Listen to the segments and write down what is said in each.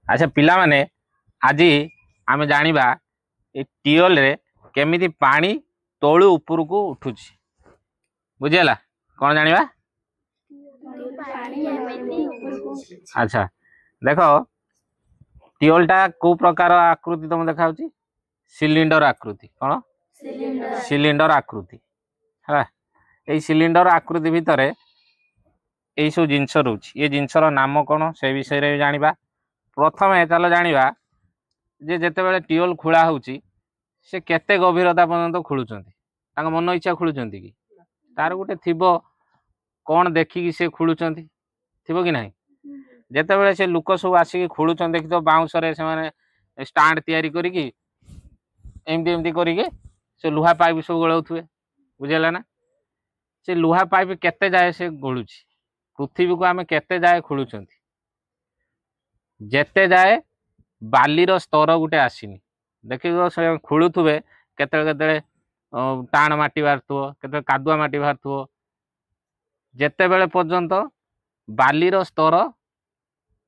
अच्छा पिला माने आज आम जानिबा ए टियोल रे केमिति पानी तोळु ऊपर को उठुची बुझिला कौन जानिबा। अच्छा देखो टियोलटा को प्रकार आकृति तुम देखा सिलिंडर आकृति कौन सिलिंडर आकृति है ये सिलिंडर आकृति भितर यही सब जिनस रोचे ये जिनसर नाम कौन से विषय रे जानिबा। प्रथम चल जानिबा जे जेते बेले टियोल खोला होउची से केते गभीरता पर्यंत खोलुचंती तांका मन इच्छा खोलुचंती कि तार गोटे थिबो कौन देखिकी से खोलुचंती थिबो कि नाही। जेते बेले से लुक सब आसिक खोलुचंती देखि तो बाउंसरे से माने स्टैंड तयारी करिकी एमडी एमडी करिके से लुहा पाइप सब गळौथुए बुझेला ना। से लुहा पाइप केते जाए से गळुची पृथ्वी को आमे केते जाए खोलुचंती जेते जाए बालीर स्तर गुटे आसीनी देखिए से खोलुथुए केते केते टाण माटी बाहरथुओ केते कादुआ माटी बाहरथुओ जेते बेले पर्यंत बालीर स्तर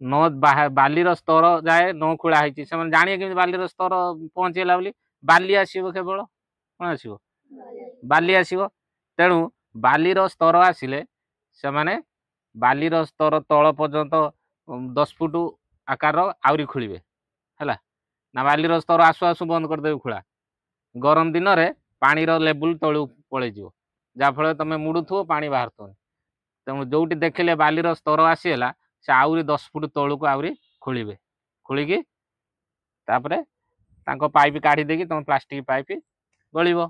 न बालीर स्तर जाए न खोला है से जानिए कि बालीर स्तर पहुंचेला बोली बाली आसीबो केवल कौन आसीबो बाली आसीबो तेणु बालीर स्तर आसिले से माने बालीर स्तर तल पर्यंत 10 फुट आकार आउरी खोलिबे हैला ना बालीर स्तर आसु आसु बंद कर देबे खोला गरम दिन रे पानी रो लेवल तळु पळे जिवो जा फळे तमे मुडुथुओ पानी बाहरथो तेणु जोटी देखिले बालीर स्तर आसीला से आउरी 10 फुट तळु को आउरी खोलिबे खोलिकी तापरे तांको पाइप काढी देकी तम प्लास्टिक पाइप गळिबो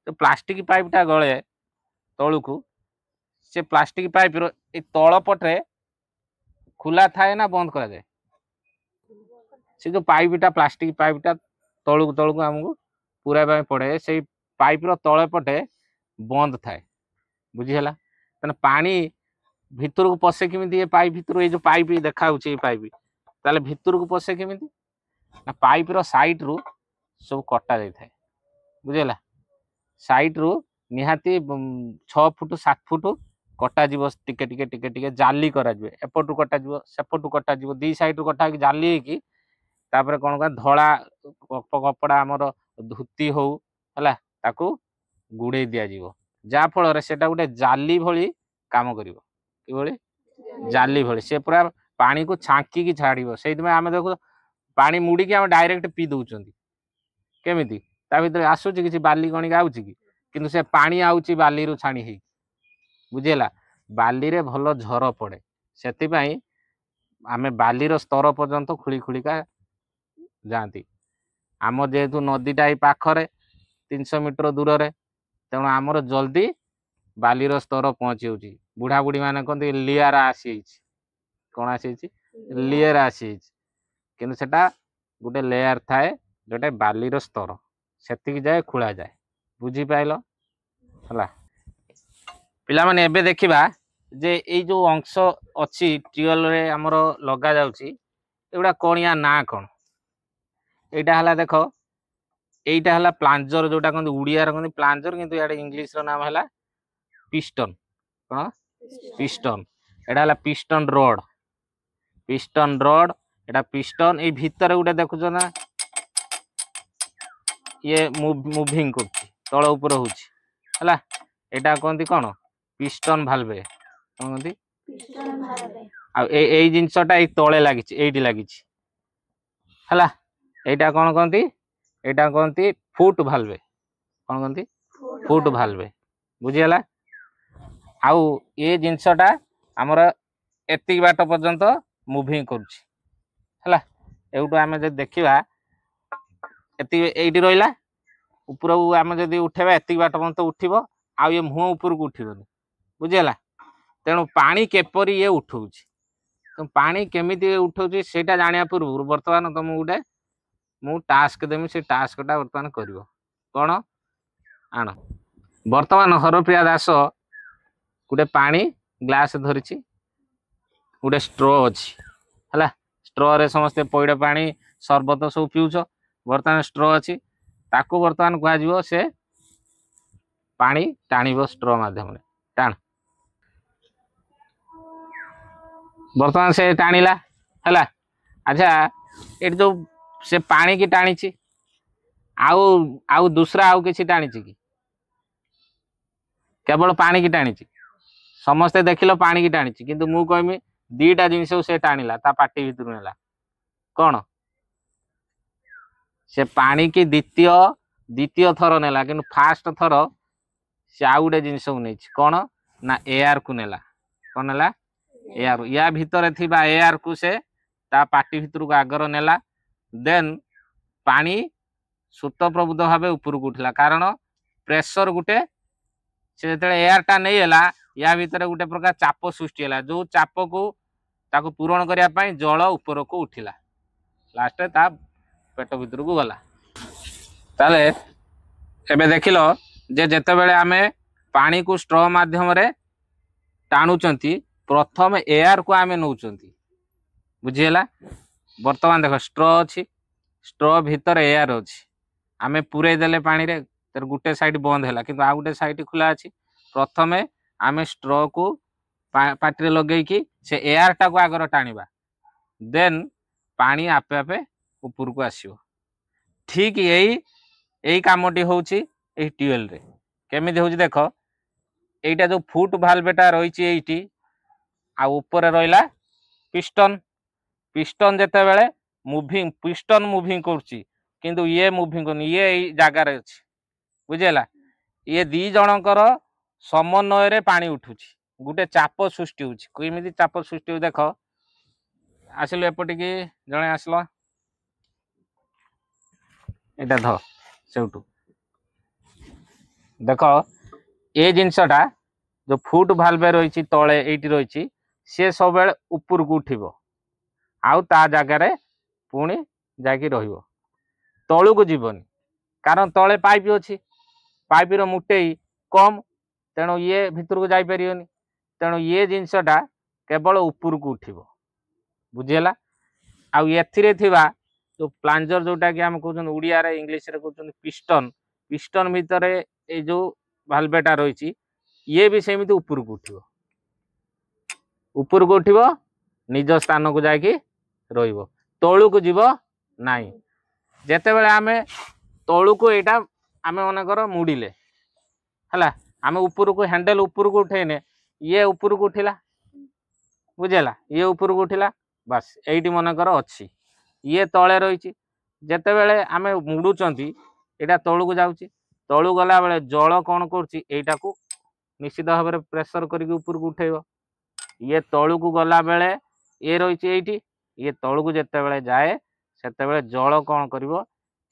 तो प्लास्टिक पाइपटा गळे तळु को से प्लास्टिक पाइप रो ए तळ पटे खुला थाए ना बंद करा जाए से जो पाइपटा प्लास्टिक पाइपटा तळु को हमको पूरा बाय पड़े से पाइप रो तळे पटे बंद थाए बुझी हला तने पानी भितर को पसे केमिति ये पाइप भितर ये जो पाइप देखा होची ये पाइप ताले भितर को पसे केमिति ना पाइप रो साइड रु सब कटा जाय थाए बुझेला साइड रु निहाती 6 फुट 7 फुट कटा जीवो टिके टिके टिके टिके जाली करा जीवो एपटु कटा जीवो सेपटु कटा जीवो दी साइड रु कटा कि जाली की तापर कोन का धळा कपड़ा हमर धुती हो हला ताकू गुडे दिया जीवो जा फल रे सेटा गुटे जाली भली काम करिवो कि भली जाली भली से पूरा पानी को छांकी की छाड़िवो सेति में आमे देखो पानी मुडी के हम डायरेक्ट पी दउचंती केमिति ता भीतर आसुची किछि बाली गणी आउची कि किंतु से पानी आउची बाली रु छाणी हे बुझेला बाली रे भलो झर पड़े सेति पई आमे बाली रो स्तर पर्यंत खुली खुलिका जाती आम जेहेतु नदीटा ई पाखरे 300 मीटर दूर रे तेणु आमर जल्दी बालीर स्तर पहुँची होची बुढ़ा बुढ़ी माने कहते लियार आसी कौन आसी लियर आसी किंतु सेटा गोटे लेयर थाए जोटे बालीर स्तर सेतिक जाए खोला जाए बुझी पाइल हला पिला माने एबे देखिबा जे एई जो अंश अछि टियोल रे हमर लगा जाउची एउडा कोनिया ना कोन एटा हला देखो एटा हला प्लांजर जोटा कहते उड़िया रे कहते प्लांजर किंतु याडे इंग्लिश रो नाम हला पिस्टन कोन पिस्टन एटा हला piston road Etah piston A भीतर गुटे देखुछ ना ये मूविंग करछि तळ ऊपर होछि हला एटा कहंती कोन पिस्टन भाल्वे कोन कहंती पिस्टन भाल्वे आ ए जिंसटा ए तळे लागिछि एठी लागिछि हला एटा कोन कहंती एटा कहंती फुट भाल्वे कोन कहंती फुट भाल्वे बुझी हला आउ ए जिंसटा हमर एति बाट पर्यंत मूविंग करछि हला एउटो आमे जे देखिबा एति एठी रहिला ऊपर आमे जदी उठेबा एति बाट पर्यंत उठिबो आ ये मुह ऊपर को उठिबोनी बुझी हला तेणु पानी केपरी ये उठौछि तो पानी केमिति उठौछि सेटा जानिया पूर्व वर्तमान तुम गुटे मु टास्क देमी से टास्कटा वर्तमान करिवो कोन आण वर्तमान हरप्रिया दास गुटे पानी ग्लास धरिछि गुटे स्ट्रो अछि हला स्ट्रो रे समस्त पइड पानी सरबत सब पिउछ वर्तमान स्ट्रो अछि ताकू वर्तमान कुआ जिवो से पानी टाणिबो स्ट्रो माध्यम रे टाण वर्तमान से टाणिला हला अच्छा ये जो से पानी की टाणी आउ आउ दूसरा आउ किसी टाणी कि केवल पानी की टाणी समस्ते देखिल पानी की टाणी किंतु मु कहमी दीटा जिनस से टाणिला ता पाटी भितर नेला कौन से पानी की द्वितीय थर नेला कि फास्ट थर से आउ गोटे जिनस नहीं कौन ना एआर को नेला कौन नेला एआर या भितर थिबा एआर को से ता पाटी भितर को आगर नेला देन पानी स्वतःप्रभुत भाव ऊपर को उठला कारण प्रेशर गुटे से जो एआर टा नहीं है या भितर गोटे प्रकार चाप सृष्टि है जो चाप को ताको पूरण करने जल ऊपर को उठिला लास्ट ता पेट भितर को गला ताले एबे देखिल जे जेते बेले आमे पानी को स्ट्रॉ माध्यम रे टाणुचंती प्रथम एआर को आमे नौचंती बुझीला वर्तमान देख स्ट्रॉ अच्छी स्ट्रॉ भितर एआर अच्छी आमे पूरे देले पानी रे तर गुटे साइड बंद है किंतु आ गुटे साइड खुला अच्छी प्रथमे आमे स्ट्रॉ को पाटी रे लगे कि से एआर टा को आगर टाणीबा देन पानी आपे आपे ऊपर को आसीबो ठीक यही कामटी होची एही ट्यूबवेल रे केमिति होची देख एटा जो फुट भाल्वेटा रहिची एठी आ ऊपर रहिला पिस्टन पिस्टन जेते बेले मूविंग पिस्टन मूविंग करची किंतु ये मूविंग करनी ये जगार अच्छी बुझेला ये दी जनकर समन्वय रे पानी उठुची गोटे चाप सृष्टि होची केमिति चाप सृष्टि देख आसिलो एपटिकी जणे आसलो एटा ध सेउटू देख ए जिनसटा जो फुट भाल्वे रही तले एटी रही सी सब बेले ऊपर को उठिबो आउ ता जगार पुणी जाकि रहिबो तळु को जीवनी कारण तले पाइप अच्छी पाइप रो मुटेई कम तेणु ये भितर को जाई परियोनी तेणु ये जिनसटा केवल ऊपर को उठिबो बुझीला आउ एथिरे थिबा जो प्लांजर जोटा कि आम कहते उड़िया रे इंग्लिश रे कहते पिस्टन पिस्टन भितर ए जो भाल्वेटा रही ये भी सेमिति ऊपर को उठिबो ऊपर को उठिबो निज स्थान को जाकि रहिबो तळु को जीव नाही जेते बेले आमे तळु को एटा आमे मनकर मुड़िले हला आमे ऊपर को हैंडल ऊपर को उठेने ये ऊपर को उठिला बुझेला ये ऊपर को उठिला बस एटी मनकर अच्छी ये तले रही जेते बेले आमे मुड़ुचंती एटा तळु को जाउची तळु गला बेले जल कौन करची एटा को निश्चित भाव में प्रेशर करके ऊपर को उठेबो ये तळु को गला बेले ये रही एटी ये तळु को जेते बेले जाए सेते बेले जल कौन करिवो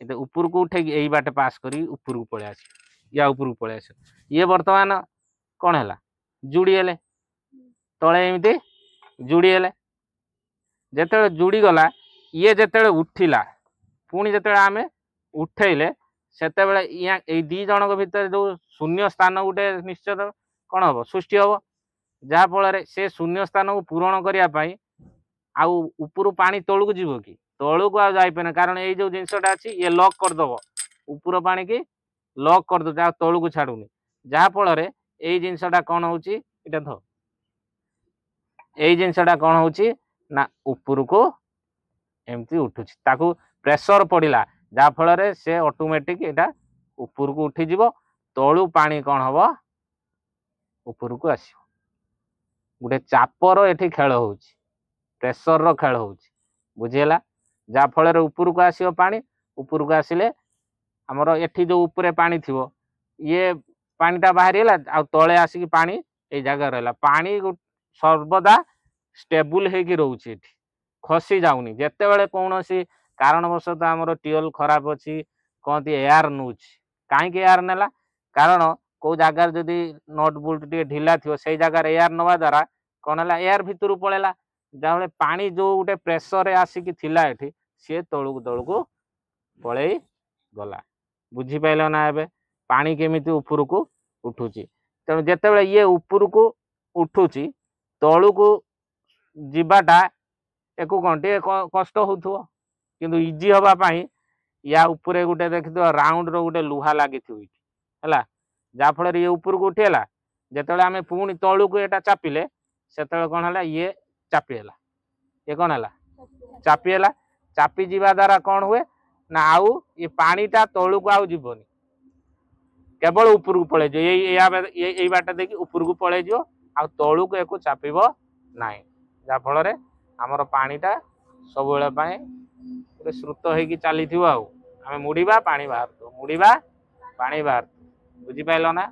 एते ऊपर को उठे यही बाटे पास करी ऊपर को पळे आसी या ऊपर को पळे आसी ये वर्तमान कौन हैला जुड़ी हेले तळे एमिति जुड़ी हेले जेते जुड़ी गला ये जेते उठिला पुणी जेते आमे उठेले सेते बेले या ए दी जनक भितर जो शून्य स्थान गुटे निश्चित कौन हम सृष्टि हम जहा फल से शून्य स्थान को पूरण करने आउ ऊपर पानी तलू को जीव कि तलू को आ जाइपे कारण ये जो जिनसटा अच्छी ये लॉक करदब ऊपर पानी की लॉक करदे तलू को छाड़ूनी जहा फल ये जिनसटा कौन होची इटा ध ये जिनसटा कौन होची ना ऊपर को एमती उठुची ताकू प्रेशर पड़िला जहा फल से ऑटोमेटिक एटा ऊपर को उठी जीव तलू पानी कौन हम ऊपर को आस गोटे चापर एठी खेल होची प्रेशर रो खेल होची बुझीला जहा फल ऊपर को आसियो पानी ऊपर को आसिले हमर एठी जो ऊपर पानी थिवो ये पानीटा बाहरीला आ तले आसिक पानी ए जगह रहला पानी सर्वदा स्टेबल हेकी रहउची एठी खसी जाउनी जेते बेले कोनोसी कारणवशत हमर ट्यूबवेल खराब अछि कहती एआर नउची काहे के एआर नेला कारण को जगार जदि नट बोल्ट टे ढिला थियो से जगार एआर नवा द्वारा कोन हला एआर भितर पळेला जाबले पानी जो गोटे प्रेशर रे आसिक थिला एठी से तळु को पळेई गला बुझी पाइलो ना एबे पानी केमिति ऊपर को उठुची तेणु जेते बेले ये ऊपर को उठुची तळु को जीवाटा एको घंटे कष्ट होथुओ किंतु इजी हवा पाई या ऊपर गोटे देखिथो राउंड रो गोटे लुहा लागि थिउ हैला जा फल ये ऊपर को उठेला जेतेले आमे पुणी तळु को एटा चापिले सेतेले कोन हला ये चापी हला ये कोन हला चापीला चापी जीवा द्वारा कौन हुए ना आउ ये पानीटा तौलू को आउ जीवनी केवल ऊपर को पड़े जो यही बाट देखिए ऊपर को पड़े जो आ तौलू को एक चापीब ना जहाँ फल आमर पानीटा सब गोटे श्रुत होगी चली आम मुड़वा पा बाहर मुड़वा पा बाहर बुझीपाल ना